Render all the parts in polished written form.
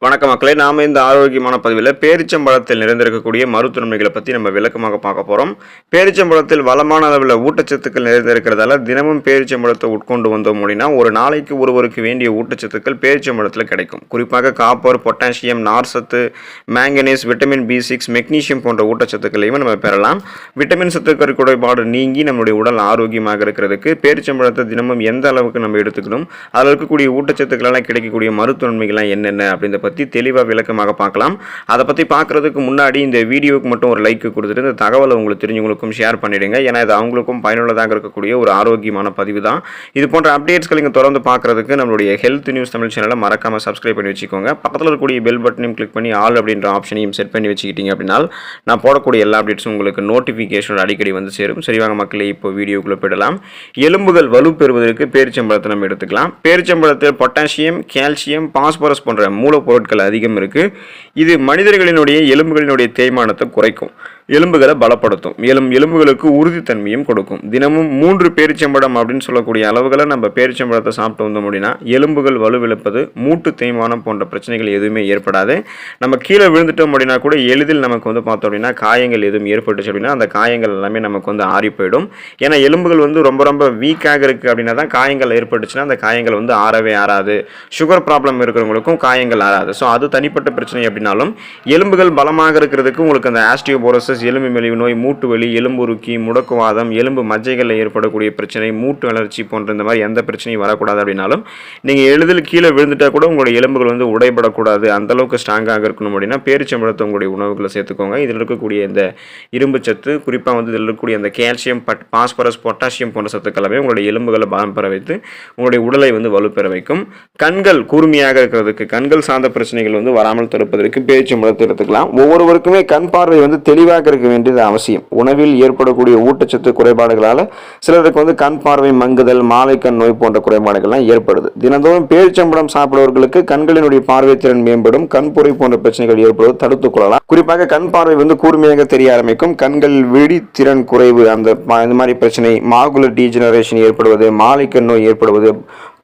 வணக்க மக்களே, நாம இந்த ஆரோக்கியமான பதிவில் பேரிச்சம்பழத்தில் நிறைந்திருக்கக்கூடிய மருத்துவமைகளை பற்றி நம்ம விளக்கமாக பார்க்க போகிறோம். பேரிச்சம்பழத்தில் வளமான அளவில் ஊட்டச்சத்துக்கள் நிறைந்திருக்கிறதால தினமும் பேரிச்சம்பழத்தை உட்கொண்டு வந்தோம் அப்படின்னா ஒரு நாளைக்கு ஒருவருக்கு வேண்டிய ஊட்டச்சத்துக்கள் பேரிச்சம்பழத்தில் கிடைக்கும். குறிப்பாக காப்பர், பொட்டாசியம், நார்சத்து, மேங்கனீஸ், விட்டமின் B6, மெக்னீசியம் போன்ற ஊட்டச்சத்துக்களையும் நம்ம பெறலாம். விட்டமின் சத்துக்கள் குறைபாடு நீங்கி நம்முடைய உடல் ஆரோக்கியமாக இருக்கிறதுக்கு பேரிச்சம்பழத்தை தினமும் எந்த அளவுக்கு நம்ம எடுத்துக்கணும், அதில் இருக்கக்கூடிய ஊட்டச்சத்துக்களால் கிடைக்கக்கூடிய மருத்துவ நன்மைகள்லாம் என்னென்ன அப்படின்ற பற்றி தெளிவாக விளக்கமாக பார்க்கலாம். அதை பற்றி பார்க்குறதுக்கு முன்னாடி இந்த வீடியோவுக்கு மட்டும் ஒரு லைக் கொடுத்துட்டு இந்த தகவலை உங்களுக்கு தெரிஞ்சவங்களுக்கும் ஷேர் பண்ணிவிடுங்க. ஏன்னா இது அவங்களுக்கும் பயனுள்ளதாக இருக்கக்கூடிய ஒரு ஆரோக்கியமான பதிவு தான். இது போன்ற அப்டேட்ஸ்கள் நீங்கள் தொடர்ந்து பார்க்குறதுக்கு நம்மளுடைய ஹெல்த் நியூஸ் தமிழ் சேனலை மறக்காமல் சப்ஸ்கிரைப் பண்ணி வச்சுக்கோங்க. பக்கத்தில் இருக்கக்கூடிய பெல் பட்டனையும் கிளிக் பண்ணி ஆல் அப்படின்ற ஆப்ஷனையும் செட் பண்ணி வச்சுக்கிட்டீங்க அப்படின்னா நான் போடக்கூடிய எல்லா அப்டேட்ஸும் உங்களுக்கு நோட்டிஃபிகேஷன் அடிக்கடி வந்து சேரும். சரிவாங்க மக்களே, இப்போ வீடியோக்குள்ளே போயிடலாம். எலும்புகள் வலு பெறுவதற்கு பேரிச்சம்பழத்தை நம்ம எடுத்துக்கலாம். பேரிச்சம்பழத்தில் பொட்டாசியம், கால்சியம், பாஸ்பரஸ் போன்ற மூலப்பொருட்கள் அதிகம் இருக்கு. இது மனிதர்களினுடைய எலும்புகளினுடைய தேய்மானத்தை குறைக்கும், எலும்புகளை பலப்படுத்தும், எலும்புகளுக்கு உறுதித்தன்மையும் கொடுக்கும். தினமும் 3 பேரிச்சம்பழம் அப்படின்னு சொல்லக்கூடிய அளவுகளை நம்ம பேரிச்சம்பழத்தை சாப்பிட்டு வந்தோம் அப்படின்னா எலும்புகள் வலுவிழப்பது, மூட்டு தேய்மானம் போன்ற பிரச்சனைகள் எதுவுமே ஏற்படாது. நம்ம கீழே விழுந்துட்டோம் அப்படின்னா கூட எளிதில் நமக்கு வந்து பார்த்தோம் அப்படின்னா காயங்கள் எதுவும் ஏற்பட்டுச்சு அப்படின்னா அந்த காயங்கள் எல்லாமே நமக்கு வந்து ஆறி போயிடும். ஏன்னா எலும்புகள் வந்து ரொம்ப ரொம்ப வீக்காக இருக்குது அப்படின்னா தான் காயங்கள் ஏற்பட்டுச்சுன்னா அந்த காயங்கள் வந்து ஆறவே ஆறாது. சுகர் ப்ராப்ளம் இருக்கிறவங்களுக்கும் காயங்கள் ஆறாது. ஸோ அது தனிப்பட்ட பிரச்சனை அப்படின்னாலும் எலும்புகள் பலமாக இருக்கிறதுக்கு உங்களுக்கு அந்த ஆஸ்டியோபோரோசிஸ், எலும்பு மெலிவு நோய், மூட்டு வலி, எலும்புருக்கி, முடக்குவாதம், எலும்பு மஜ்ஜைகளில் ஏற்படக்கூடிய பிரச்சனை, மூட்டு வளர்ச்சி போன்ற இந்த மாதிரி எந்த பிரச்சனையும் வரக்கூடாது அப்படின்னாலும் நீங்கள் எளிதில் கீழே விழுந்துட்டா கூட உங்களுடைய எலும்புகள் வந்து உடைபடக்கூடாது, அந்தளவுக்கு ஸ்ட்ராங்காக இருக்கணும் அப்படின்னா பேரிச்சம்பழத்தை உங்களுடைய உணவுகளை சேர்த்துக்கோங்க. இதில் இருக்கக்கூடிய இந்த இரும்பு சத்து, குறிப்பாக வந்து இதில் இருக்கக்கூடிய அந்த கால்சியம், பாஸ்பரஸ், பொட்டாசியம் போன்ற சத்துக்களாகவே உங்களுடைய எலும்புகளை பலம் பெற வைத்து உங்களுடைய உடலை வந்து வலுப்பெற வைக்கும். கண்கள் கூர்மையாக இருக்கிறதுக்கு, கண்கள் சார்ந்த பிரச்சனைகள் வந்து வராமல் தடுப்பதற்கு பேரிச்சம்பழத்தை எடுத்துக்கலாம். ஒவ்வொருவருக்குமே கண் பார்வை வந்து தெளிவாக இருக்க வேண்டியது அவசியம். உணவில் ஏற்படக்கூடிய ஊட்டச்சத்து குறைபாடுகளால் சிலருக்கு வந்து கண் பார்வை மங்குதல், மாலை கண் நோய் போன்ற குறைபாடுகள்லாம் ஏற்படுது. தினந்தோறும் பேரிச்சம்பழம் சாப்பிடுவர்களுக்கு கண்களினுடைய பார்வை திறன் மேம்படும், கண்புரை போன்ற பிரச்சனைகள் ஏற்படுவது தடுத்துக் கொள்ளலாம். குறிப்பாக கண் பார்வை வந்து கூர்மையாக தெரிய ஆரம்பிக்கும். கண்கள் விழி திறன் குறைவு, இந்த மாதிரி பிரச்சனை, மாகுலர் டீஜெனரேஷன் ஏற்படுவது, மாலை கண் நோய் ஏற்படுவது,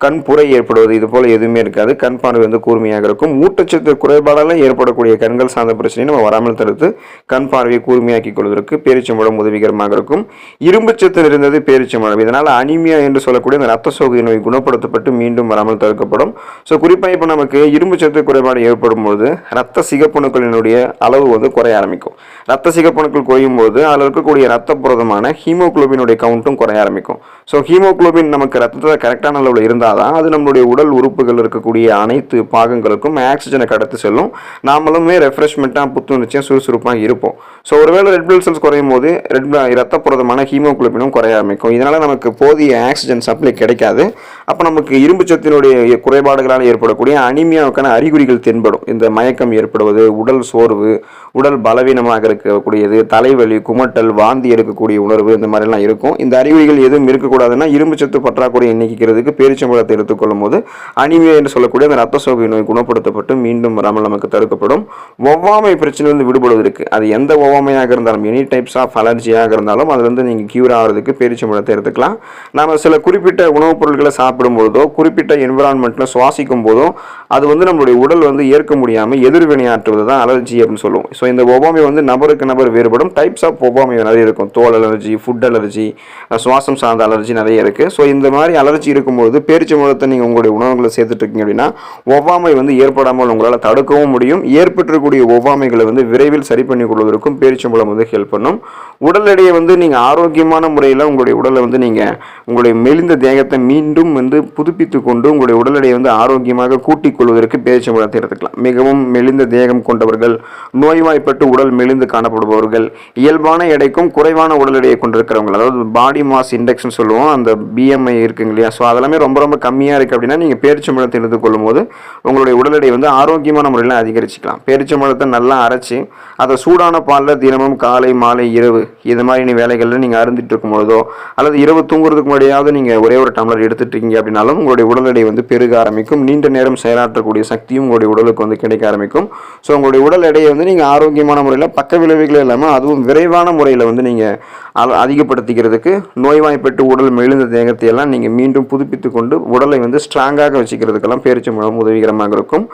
கண் புரை ஏற்படுவது, இது போல எதுவுமே இருக்காது. கண் பார்வை வந்து கூர்மையாக இருக்கும். ஊட்டச்சத்து குறைபாடால் ஏற்படக்கூடிய கண்கள் சார்ந்த பிரச்சனையை நம்ம வராமல் தடுத்து கண் பார்வையை கூர்மையாக்கிக் கொள்வதற்கு பேரிச்சம்பழம் உதவிகரமாக இருக்கும். இரும்புச்சத்து நிறைந்தது பேரிச்சம்பழம். இதனால் அனிமியா என்று சொல்லக்கூடிய அந்த ரத்த சோகை நோய் குணப்படுத்தப்பட்டு மீண்டும் வராமல் தடுக்கப்படும். ஸோ குறிப்பாக இப்போ நமக்கு இரும்புச்சத்து குறைபாடு ஏற்படும் போது ரத்த சிகப்பணுக்களினுடைய அளவு வந்து குறைய ஆரம்பிக்கும். ரத்த சிகப்பணுக்கள் குறையும் போது அதில் இருக்கக்கூடிய ரத்த புரதமான ஹீமோகுளோபினுடைய கவுண்ட்டும் குறைய ஆரம்பிக்கும். ஸோ ஹீமோகுளோபின் நமக்கு ரத்தத்தில் கரெக்டான அளவில் இருந்தால் அது நம்மளுடைய உடல் உறுப்புகள் இருக்கக்கூடிய அனைத்து பாகங்களுக்கும் ஆக்சிஜனை கடத்தி செல்லும். நாமளுமே ரெஃப்ரெஷ்மெண்ட்டாக, புத்துணர்ச்சியாக, சுறுசுறுப்பாக இருப்போம். ஸோ ஒருவேளை ரெட் பிளட் செல்ஸ் குறையும் போது ரத்த புரதமான ஹீமோகுளோபினும் குறைய ஆரம்பிக்கும். இதனால் நமக்கு போதிய ஆக்சிஜன் சப்ளை கிடைக்காது. அப்போ நமக்கு இரும்பு சத்தினுடைய குறைபாடுகளால் ஏற்படக்கூடிய அனிமியாவுக்கான அறிகுறிகள் தென்படும். இந்த மயக்கம் ஏற்படுவது, உடல் சோர்வு, உடல் பலவீனமாக இருக்கக்கூடியது, தலைவலி, குமட்டல், வாந்தி எடுக்கக்கூடிய உணர்வு, இந்த மாதிரிலாம் இருக்கும். இந்த அறிகுறிகள் எதுவும் இருக்கக்கூடாதுன்னா இரும்பு சத்து பற்றாக்குறையை நீக்கிறதுக்கு பேரிச்சம்பழத்தை எடுத்துக்கொள்ளும் போது அனிமியா என்று சொல்லக்கூடிய அந்த ரத்த சோகை நோய் குணப்படுத்தப்பட்டு மீண்டும் வராமல் நமக்கு தடுக்கப்படும். ஒவ்வாமை பிரச்சனையிலிருந்து விடுபடுவதற்கு, அது எந்த ஒவ்வாமையாக இருந்தாலும், எனி டைப்ஸ் ஆஃப் அலர்ஜியாக இருந்தாலும் அதுலேருந்து நீங்கள் கியூர் ஆகிறதுக்கு பேரிச்சம்பழத்தை எடுத்துக்கலாம். நாம் சில குறிப்பிட்ட உணவுப் பொருட்களை சாப்பிடும்போதோ, குறிப்பிட்ட என்விரான்மெண்ட்டில் சுவாசிக்கும் போதோ அது வந்து நம்மளுடைய உடல் வந்து ஏற்க முடியாமல் எதிர்வினையாற்றுவது தான் அலர்ஜி அப்படின்னு சொல்லுவோம். ஸோ இந்த ஒவ்வாமை வந்து நபருக்கு நபர் வேறுபடும். டைப்ஸ் ஆஃப் ஒவ்வாமை நிறைய இருக்கும். தோல் அலர்ஜி, ஃபுட் அலர்ஜி, சுவாசம் சார்ந்த அலர்ஜி நிறைய இருக்குது. ஸோ இந்த மாதிரி அலர்ஜி இருக்கும்போது பேரிச்சம்பழத்தை நீங்கள் உங்களுடைய உணவுகளை சேர்த்துட்டு இருக்கீங்க அப்படின்னா ஒவ்வாமை வந்து ஏற்படாமல் உங்களால் தடுக்கவும் முடியும். ஏற்பட்டிருக்கக்கூடிய ஒவ்வாமைகளை வந்து விரைவில் சரி பண்ணி கொள்வதற்கும் பேரிச்சம்பழம் வந்து ஹெல்ப் பண்ணும். உடல் எடையை வந்து நீங்கள் ஆரோக்கியமான முறையில் உங்களுடைய உடலை வந்து நீங்கள் உங்களுடைய மெலிந்த தேகத்தை மீண்டும் வந்து புதுப்பித்து கொண்டு உங்களுடைய உடல் எடையை வந்து ஆரோக்கியமாக கூட்டிக் கொள்வதற்கு பேரிச்சம்பழத்தை எடுத்துக்கலாம். மிகவும் மெலிந்த தேகம் கொண்டவர்கள், நோய்வாய்ப்பட்டு உடல் மெலிந்து காணப்படுபவர்கள், இயல்பான எடைக்கும் குறைவான உடல் எடையை கொண்டிருக்கிறவங்க, அதாவது பாடி மாஸ் இண்டெக்ஸ்னு சொல்லுவோம், அந்த BMI இருக்குங்க இல்லையா, ஸோ அதெல்லாமே ரொம்ப ரொம்ப கம்மியாக இருக்குது அப்படின்னா நீங்கள் பேரிச்சம்பழத்தை எடுத்துக்கொள்ளும் போது உங்களுடைய உடல் எடை வந்து ஆரோக்கியமான முறையில் அதிகரிச்சிக்கலாம். பேரிச்சம்பழத்தை நல்லா அரைச்சி அதை சூடான பாலில் தினமும் காலை, மாலை, இரவு இது மாதிரி வேலைகளில் நீங்கள் அருந்திட்டு இருக்கும் பொழுதோ அல்லது இரவு தூங்குறதுக்கு முன்னாடியாவது நீங்கள் ஒரே ஒரு டம்ளர் எடுத்துட்டு இருக்கீங்க அப்படின்னாலும் உங்களுடைய உடல் எடை வந்து பெருக ஆரம்பிக்கும். நீண்ட நேரம் செயலாற்றக்கூடிய சக்தியும் உங்களுடைய உடலுக்கு வந்து கிடைக்க ஆரம்பிக்கும். ஸோ உங்களுடைய உடல் எடையை வந்து நீங்கள் ஆரோக்கியமான முறையில் பக்க விளைவுகள் இல்லாமல் அதுவும் விரைவான முறையில் வந்து நீங்கள் அதிகப்படுத்திக்கிறதுக்கு நோய்வாய்ப்பட்டு உடல் மெலிந்த தேகத்தை எல்லாம் நீங்கள் மீண்டும் புதுப்பித்து கொண்டு உடலை வந்து ஸ்ட்ராங்காக வச்சுக்கிறதுக்கெல்லாம் பேரிச்சம்பழம் உதவிகரமாக இருக்கும்.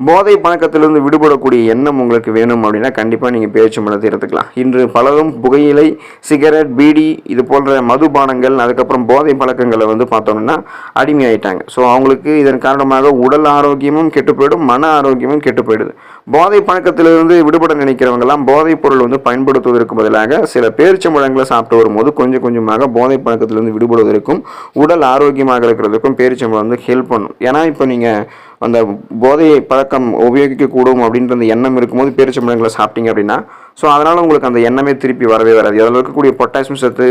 போதை பழக்கத்திலிருந்து விடுபடக்கூடிய எண்ணம் உங்களுக்கு வேணும் அப்படின்னா கண்டிப்பாக நீங்கள் பேரிச்சம்பழத்தை எடுத்துக்கலாம். இன்று பலரும் புகையிலை, சிகரெட், பீடி இது போன்ற மதுபானங்கள் அதுக்கப்புறம் போதை பழக்கங்களை வந்து பார்த்தோம்னா அடிமையாயிட்டாங்க. ஸோ அவங்களுக்கு இதன் காரணமாக உடல் ஆரோக்கியமும் கெட்டு போயிடும், மன ஆரோக்கியமும் கெட்டு போயிடுது. போதை பழக்கத்திலிருந்து விடுபட நினைக்கிறவங்கலாம் போதைப் பொருள் வந்து பயன்படுத்துவதற்கு பதிலாக சில பேரிச்சம்பழங்களை சாப்பிட்டு வரும்போது கொஞ்சம் கொஞ்சமாக போதை பழக்கத்திலிருந்து விடுபடுவதற்கும் உடல் ஆரோக்கியமாக இருக்கிறதுக்கும் பேரிச்சம்பழம் வந்து ஹெல்ப் பண்ணும். ஏன்னா இப்போ நீங்கள் அந்த போதை பழக்கம் உபயோகிக்கக்கூடும் அப்படின்ற அந்த எண்ணம் இருக்கும்போது பேரிச்சம்பழங்களை சாப்பிட்டீங்க அப்படின்னா ஸோ அதனால் உங்களுக்கு அந்த எண்ணமே திருப்பி வரவே வராது. அதில் இருக்கக்கூடிய பொட்டாசியம் சத்து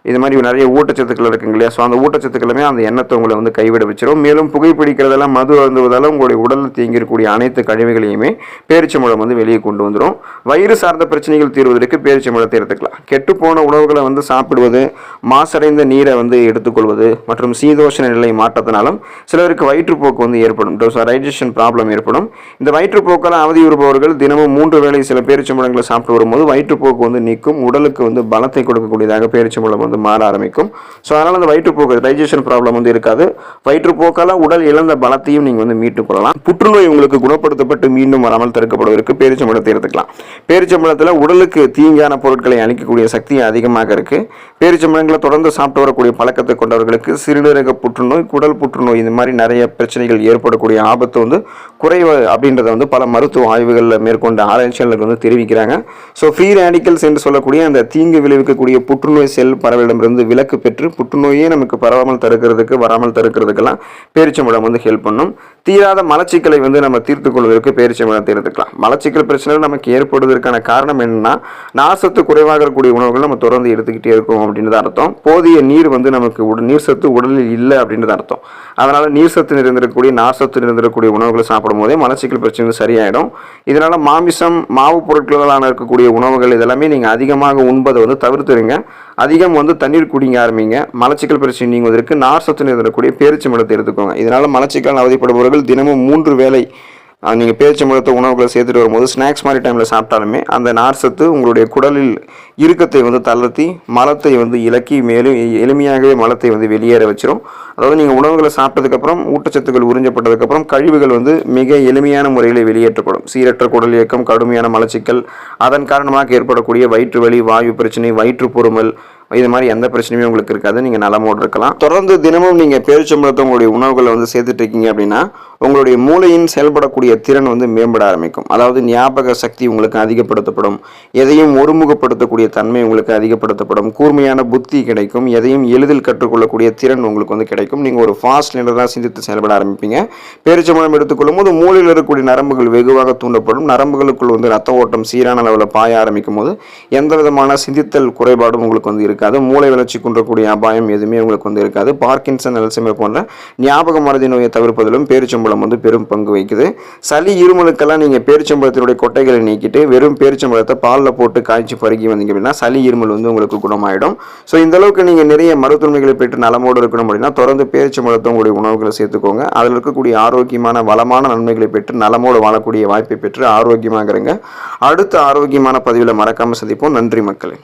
இது மாதிரி நிறைய ஊட்டச்சத்துக்கள் இருக்குங்க இல்லையா? ஸோ அந்த ஊட்டச்சத்துக்களுமே அந்த எண்ணத்தை உங்களை வந்து கைவிட வச்சிடும். மேலும் புகைப்பிடிக்கிறதெல்லாம் மது அருந்துவதால் உங்களுடைய உடலில் தேங்கியிருக்கக்கூடிய அனைத்து கழிவுகளையுமே பேரிச்சம்பழம் வந்து வெளியே கொண்டு வந்துடும். வயிறு சார்ந்த பிரச்சனைகள் தீர்வதற்கு பேரிச்சம்பழத்தை எடுத்துக்கலாம். கெட்டுப்போன உணவுகளை வந்து சாப்பிடுவது, மாசடைந்த நீரை வந்து எடுத்துக்கொள்வது மற்றும் சீதோஷண நிலை மாற்றத்தினாலும் சிலருக்கு வயிற்றுப்போக்கு வந்து ஏற்படும். டைஜஷன் ப்ராப்ளம் ஏற்படும். இந்த வயிற்றுப்போக்கெல்லாம் அவதியுறுபவர்கள் தினமும் 3 வேளை சில பேரிச்சம்பழங்களை சாப்பிட்டு வரும்போது வயிற்றுப்போக்கு வந்து நீக்கும். உடலுக்கு வந்து பலத்தை கொடுக்கக்கூடியதாக பேரிச்சம்பழம் வந்து மாற ஆரம்பிக்கும். ஸோ அதனால் அந்த வயிற்றுப்போக்கு டைஜஷன் ப்ராப்ளம் வந்து இருக்காது. வயிற்றுப்போக்கால் உடல் இழந்த பலத்தையும் நீங்கள் வந்து மீட்டுக் கொள்ளலாம். புற்றுநோய் உங்களுக்கு குணப்படுத்தப்பட்டு மீண்டும் வராமல் தடுக்கப்படுவதற்கு பேரிச்சம்பழத்தை எடுத்துக்கலாம். பேரிச்சம்பழத்தில் உடலுக்கு தீங்கான பொருட்களை அளிக்கக்கூடிய சக்தி அதிகமாக இருக்கு. பேரிச்சம்பழங்களை தொடர்ந்து சாப்பிட்டு வரக்கூடிய பழக்கத்தை கொண்டவர்களுக்கு சிறுநீரக புற்றுநோய், குடல் புற்றுநோய் இந்த மாதிரி நிறைய பிரச்சனைகள் ஏற்படக்கூடிய ஆபத்து வந்து குறைவு அப்படின்றத வந்து பல மருத்துவ ஆய்வுகளில் மேற்கொண்ட ஆராய்ச்சியாளர்கள் வந்து தெரிவிக்கிறாங்க. ஸோ ஃப்ரீ ரேடிக்கல்ஸ் என்று சொல்லக்கூடிய அந்த தீங்கு விளைவிக்கக்கூடிய புற்றுநோய் செல் பரவலிடமிருந்து விலக்கு பெற்று புற்றுநோயே நமக்கு பரவாமல் தடுக்கிறதுக்கு வராமல் தடுக்கிறதுக்கெல்லாம் பேரிச்சம்பழம் வந்து ஹெல்ப் பண்ணும். தீராத மலச்சிக்கலை வந்து நம்ம தீர்த்து கொள்வதற்கு பேரிச்சம்பழத்தை எடுத்துக்கலாம். மலச்சிக்கல் பிரச்சனை நமக்கு ஏற்படுவதற்கான காரணம் என்னன்னா நார்சத்து குறைவாக இருக்கக்கூடிய உணவுகள் நம்ம தொடர்ந்து எடுத்துக்கிட்டே இருக்கோம் அப்படின்றது அர்த்தம். போதிய நீர் வந்து நமக்கு நீர் சத்து உடலில் இல்லை அப்படின்றது அர்த்தம். அதனால நீர் சத்து நிறைந்திருக்கக்கூடிய நார்சத்து நிறைந்திருக்கக்கூடிய உணவுகளை சாப்பிடும் போதே மலச்சிக்கல் பிரச்சனை சரியாயிடும். இதனால மாமிசம், மாவு பொருட்களான இருக்கக்கூடிய உணவுகள் இதெல்லாமே நீங்க அதிகமாக உண்பதை வந்து தவிர்த்துருங்க. அதிகம் வந்து தண்ணீர் குடிங்க ஆரம்பிங்க. மலச்சிக்கல் பிரச்சனை நீங்குவதற்கு நார் சத்து நிறைந்திருக்கக்கூடிய பேரிச்சம்பழத்தை எடுத்துக்கோங்க. இதனால மலச்சிக்கல் அவதிப்படுபவர்கள் தினமும் 3 வேளை நீங்கள் பேரிச்சம்பழத்தை உணவுகளை சேர்த்துட்டு வரும்போது ஸ்நாக்ஸ் மாதிரி டைமில் சாப்பிட்டாலுமே அந்த நார் சத்து உங்களுடைய குடலில் இறுக்கத்தை வந்து தளர்த்தி மலத்தை வந்து இலக்கி மேலும் எளிமையாகவே மலத்தை வந்து வெளியேற வச்சிடும். அதாவது நீங்கள் உணவுகளை சாப்பிட்டதுக்கப்புறம் ஊட்டச்சத்துக்கள் உறிஞ்சப்பட்டதுக்கப்புறம் கழிவுகள் வந்து மிக எளிமையான முறையில் வெளியேற்றப்படும். சீரற்ற குடல் இயக்கம், கடுமையான மலச்சிக்கல், அதன் காரணமாக ஏற்படக்கூடிய வயிற்று வலி, வாயு பிரச்சனை, வயிற்று பொறுமல் இது மாதிரி எந்த பிரச்சனையுமே உங்களுக்கு இருக்காது. நீங்கள் நலமோடு இருக்கலாம். தொடர்ந்து தினமும் நீங்கள் பேரிச்சம்பழத்தை உங்களுடைய உணவுகளை வந்து சேர்த்துட்டு இருக்கீங்க அப்படின்னா உங்களுடைய மூளையின் செயல்படக்கூடிய திறன் வந்து மேம்பட ஆரம்பிக்கும். அதாவது ஞாபக சக்தி உங்களுக்கு அதிகப்படுத்தப்படும். எதையும் ஒருமுகப்படுத்தக்கூடிய தன்மை உங்களுக்கு அதிகப்படுத்தப்படும். கூர்மையான புத்தி கிடைக்கும். எதையும் எளிதில் கற்றுக்கொள்ளக்கூடிய திறன் உங்களுக்கு வந்து கிடைக்கும். நீங்கள் ஒரு ஃபாஸ்ட் நிலையில் சிந்தித்து செயல்பட ஆரம்பிப்பீங்க. பேரிச்சம்பழம் எடுத்துக்கொள்ளும் போது மூளையில் இருக்கக்கூடிய நரம்புகள் வெகுவாக தூண்டப்படும். நரம்புகளுக்குள் வந்து ரத்த ஓட்டம் சீரான அளவில் பாய ஆரம்பிக்கும் போது எந்த விதமான சிந்தித்தல் குறைபாடும் உங்களுக்கு வந்து இருக்காது. மூளை வளர்ச்சி குன்றக்கூடிய அபாயம் எதுவுமே உங்களுக்கு வந்து இருக்காது. பார்க்கின்சன், அல்சைமர் போன்ற ஞாபக மறதி நோயை தவிர்ப்பதிலும் பேரிச்சம்பழம் வந்து பெரும் பங்கு வகிக்குது. சளி, இருமலுக்கெல்லாம் நீங்க பேரிச்சம்பழத்தினுடைய கொட்டைகளை நீக்கிட்டு வெறும் பேரிச்சம்பழத்தை பாலில் போட்டு காய்ச்சி பருகி வந்தீங்க அப்படின்னா சளி, இருமல் வந்து உங்களுக்கு குணமாயிடும். ஸோ இந்த அளவுக்கு நீங்க நிறைய மருத்துவமைகளை பெற்று நலமோடு இருக்கணும் அப்படின்னா தொடர்ந்து பேரிச்சம்பழத்தை உங்களுடைய உணவுகளை சேர்த்துக்கோங்க. அதில் இருக்கக்கூடிய ஆரோக்கியமான வளமான நன்மைகளை பெற்று நலமோடு வாழக்கூடிய வாய்ப்பை பெற்று ஆரோக்கியமாக இருங்க. அடுத்த ஆரோக்கியமான பதிவில் மறக்காம சந்திப்போம். நன்றி மக்களே.